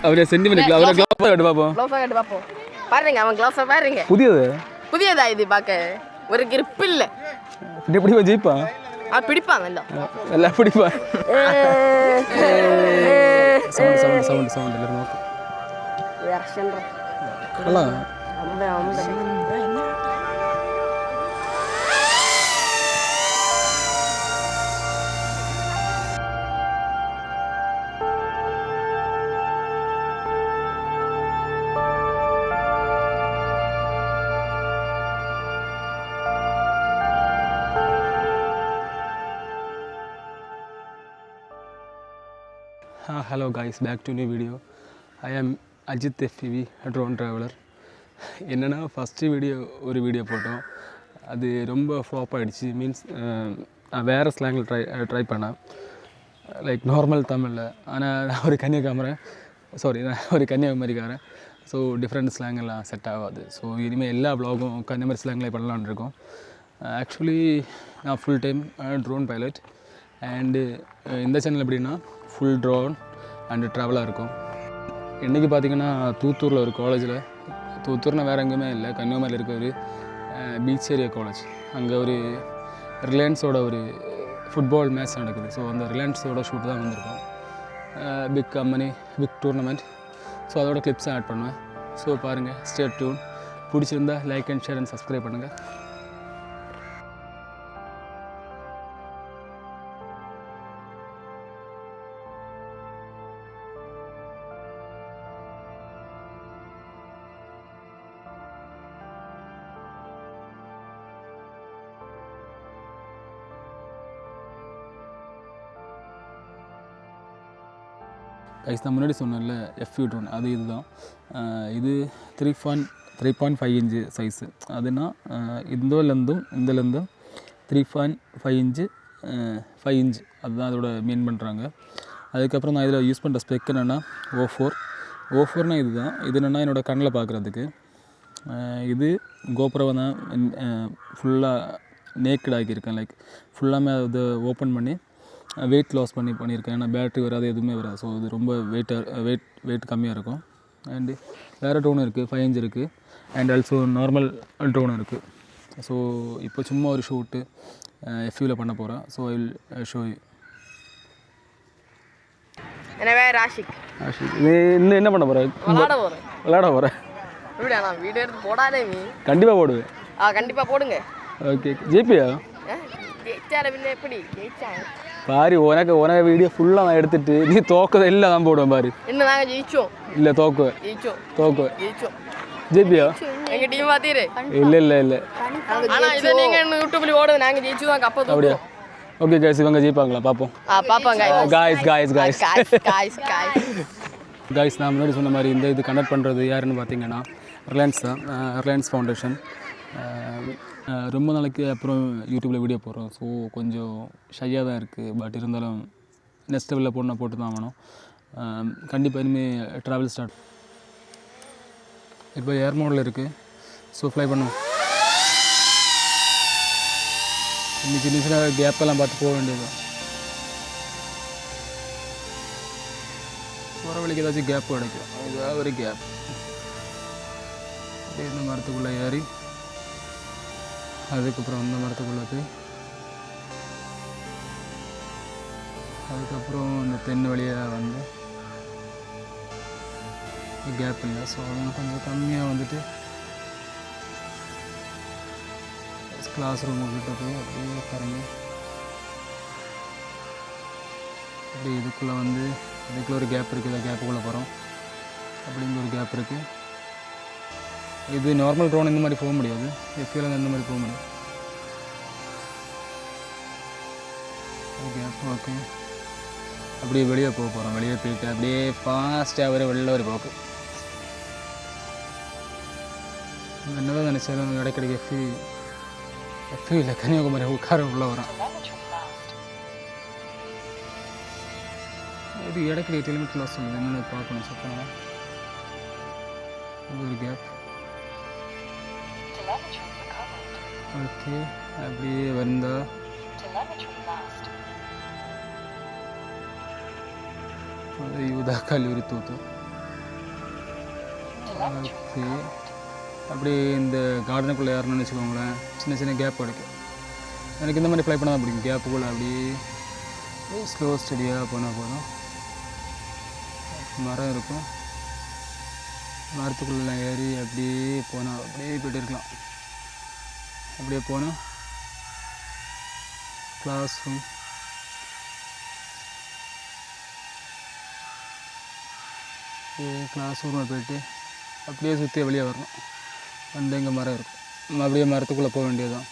அவரே சென்டிமென்ட் அவரே க்ளோஸ் கட்டு பாப்போம். க்ளோஸ் கட்டு பாப்போம். பாருங்க அவன் க்ளோஸ் பாருங்க. புதியதா இது பாக்க. ஒரு grip இல்ல. எப்படி ஜெயிப்பா? பிடிப்பான் நல்லா. எல்லாம் பிடிப்பான். சவுண்ட் எல்லாரும் நோக்கு. ரியாக்ஷன் நல்லா. Hello guys, back to new video. I am Ajit FPV, a drone traveler. என்னன்னா ஃபஸ்ட்டு ஒரு வீடியோ போட்டோம், அது ரொம்ப ஃப்ளாப் ஆகிடுச்சு. மீன்ஸ் நான் வேறு ஸ்லாங்கில் ட்ரை பண்ணேன், லைக் நார்மல் தமிழில். ஆனால் நான் ஒரு கன்னியாகுமரிக்காரன். ஸோ டிஃப்ரெண்ட் ஸ்லாங் எல்லாம் செட் ஆகாது. ஸோ இனிமேல் எல்லா வ்ளாகும் கன்னியாகுமரி ஸ்லாங்கில் பண்ணலான்னு இருக்கோம். ஆக்சுவலி நான் full time drone pilot. And இந்த சேனல் எப்படின்னா ஃபுல் ட்ரோன் அண்டு ட்ராவலாக இருக்கும். இன்றைக்கி பார்த்திங்கன்னா தூத்தூரில் ஒரு காலேஜில், தூத்தூர்னால் வேறு எங்கேயுமே இல்லை, கன்னியாகுமரியில் இருக்க ஒரு பீச் ஏரியா காலேஜ். அங்கே ஒரு ரிலையன்ஸோட ஒரு ஃபுட்பால் மேட்ச் நடக்குது. ஸோ அந்த ரிலையன்ஸோட ஷூட் தான் வந்திருக்கோம். Big company, big tournament. So அதோட கிளிப்ஸை ஆட் பண்ணுவேன். ஸோ பாருங்கள், ஸ்டே டியூன். பிடிச்சிருந்தா like and share and subscribe பண்ணுங்கள். கைஸ், நான் முன்னாடி சொன்னேன்ல FPV ட்ரோன், அது இதுதான். இது 3.5 இன்ச்சு சைஸு. அதுனா இந்தலேருந்தும் 3.5 இன்ச்சு 5 இன்ச், அதுதான் அதோட மீன் பண்ணுறாங்க. அதுக்கப்புறம் நான் இதில் யூஸ் பண்ணுற ஸ்பெக் என்னென்னா O4 இது தான். இது என்னென்னா என்னோடய கண்ணில் பார்க்குறதுக்கு. இது கோபுரம் தான் ஃபுல்லாக நேக்கட் ஆக்கியிருக்கேன். லைக் ஃபுல்லாமே அதை ஓப்பன் பண்ணி வெயிட் லாஸ் பண்ணியிருக்கேன். ஏன்னா பேட்ரி வராது, எதுவுமே வராது. ஸோ இது ரொம்ப வெயிட் கம்மியாக இருக்கும். அண்டு வேறு ட்ரோன் இருக்குது, 5 இன்ச் இருக்குது. அண்ட் ஆல்சோ நார்மல் ட்ரோன் இருக்குது. ஸோ இப்போ சும்மா ஒரு ஷூட்டு FPVயில் பண்ண போகிறேன். So I will show you. எனவே ராஷிக் இன்னும் என்ன பண்ண போகிறேன்? விளையாட போகிறேன். வீடியோ எடுத்து போடாதே. கண்டிப்பாக போடுவேன். கண்டிப்பாக போடுங்க. ஓகே, ஜிபியா எப்படி பாரு, உனக்கு வீடியோ ஃபுல்லாக நான் எடுத்துட்டு நீ தோக்கதை இல்லை தான் போடுவேன். பாரு, இன்னும் நாங்கள் ஜெயிச்சோம். இல்லை தோக்குவேன். ஜிபியா எங்கள் டீம் பார்த்தீரு? இல்லை. ஆனால் இதை நீங்கள் யூடியூப்ல ஓடுது, நாங்கள் ஜெயிச்சு தான் கப்ப. அப்படியா? ஓகே கைஸ், இவங்க ஜெயிப்பாங்களா பார்ப்போம். கைஸ், நான் முன்னாடி சொன்ன மாதிரி இந்த இது கண்டக்ட் பண்ணுறது யாருன்னு பார்த்தீங்கன்னா ரிலையன்ஸ் தான். Reliance foundation. ரொம்ப நாளைக்கு அப்புறம் யூடியூப்பில் வீடியோ போடுறோம். ஸோ கொஞ்சம் ஷையாக தான் இருக்குது. பட் இருந்தாலும் நெக்ஸ்ட் லெவலில் போட்டு தான் ஆகணும். கண்டிப்பாக இனிமேல் ட்ராவல் ஸ்டார்ட். இப்போ ஏர் மோடில் இருக்குது. ஸோ ஃப்ளை பண்ணுவோம். இன்னைக்கு சின்ன கேப்பெல்லாம் பார்த்து போக வேண்டியது. போகிற வழிக்கு ஏதாச்சும் கேப் கிடைக்கும். ஏதாவது ஒரு கேப். அப்படியே இந்த மரத்துக்குள்ளே ஏறி அதுக்கப்புறம் அந்த மரத்துக்குள்ளே போய் அதுக்கப்புறம் இந்த தென்னை வழியாக வந்து கேப் இல்லை. ஸோ அதனால் கொஞ்சம் கம்மியாக வந்துட்டு கிளாஸ் ரூமுக்கிட்ட போய் அப்படியே கறங்கி அப்படி இதுக்குள்ளே வந்து இதுக்குள்ளே ஒரு கேப் இருக்குது. கேப்புக்குள்ளே போகிறோம். அப்படிங்கிற ஒரு கேப் இருக்குது. இது நார்மல் ட்ரோன் இந்த மாதிரி போக முடியாது. FPVயில் இந்த மாதிரி போக முடியும். ஓகே, அப்படியே வெளியே போக போகிறோம். வெளியே போயிட்டு அப்படியே ஃபாஸ்ட்டாக வெளில ஒரு போக்கு. என்னதான் நினச்சாலும் இடைக்கிடைக்கு FPVயில் கன்னியாகுமரி உட்கார உள்ளே வரோம். இது இடைக்கிடைக்கு டெலிமெட் லாஸ் சொல்லுது. என்னென்ன பார்க்கணும் சத்தமாக. ஒரு கேப். ஓகே, அப்படியே வந்தால் யூதா கல்லூரி தூத்தூர். ஓகே, அப்படி இந்த கார்டனுக்குள்ளே ஏறணும்னு வச்சுக்கோங்களேன், சின்ன சின்ன கேப் கிடைக்கும். எனக்கு இந்த மாதிரி ஃப்ளை பண்ண தான் பிடிக்கும். கேப்புக்குள்ளே அப்படியே ஸ்லோ ஸ்டடியாக போனால் போதும். மரம் இருக்கும், மரத்துக்குள்ளே ஏறி அப்படியே போனால் அப்படியே போய்ட்டு இருக்கலாம். அப்படியே போனால் கிளாஸ் ரூம். கிளாஸ் ரூமில் போய்ட்டு அப்படியே சுற்றி வெளியே வரணும். வந்து இங்கே மரம் இருக்கும், நம்ம அப்படியே மரத்துக்குள்ளே போக வேண்டியதுதான்.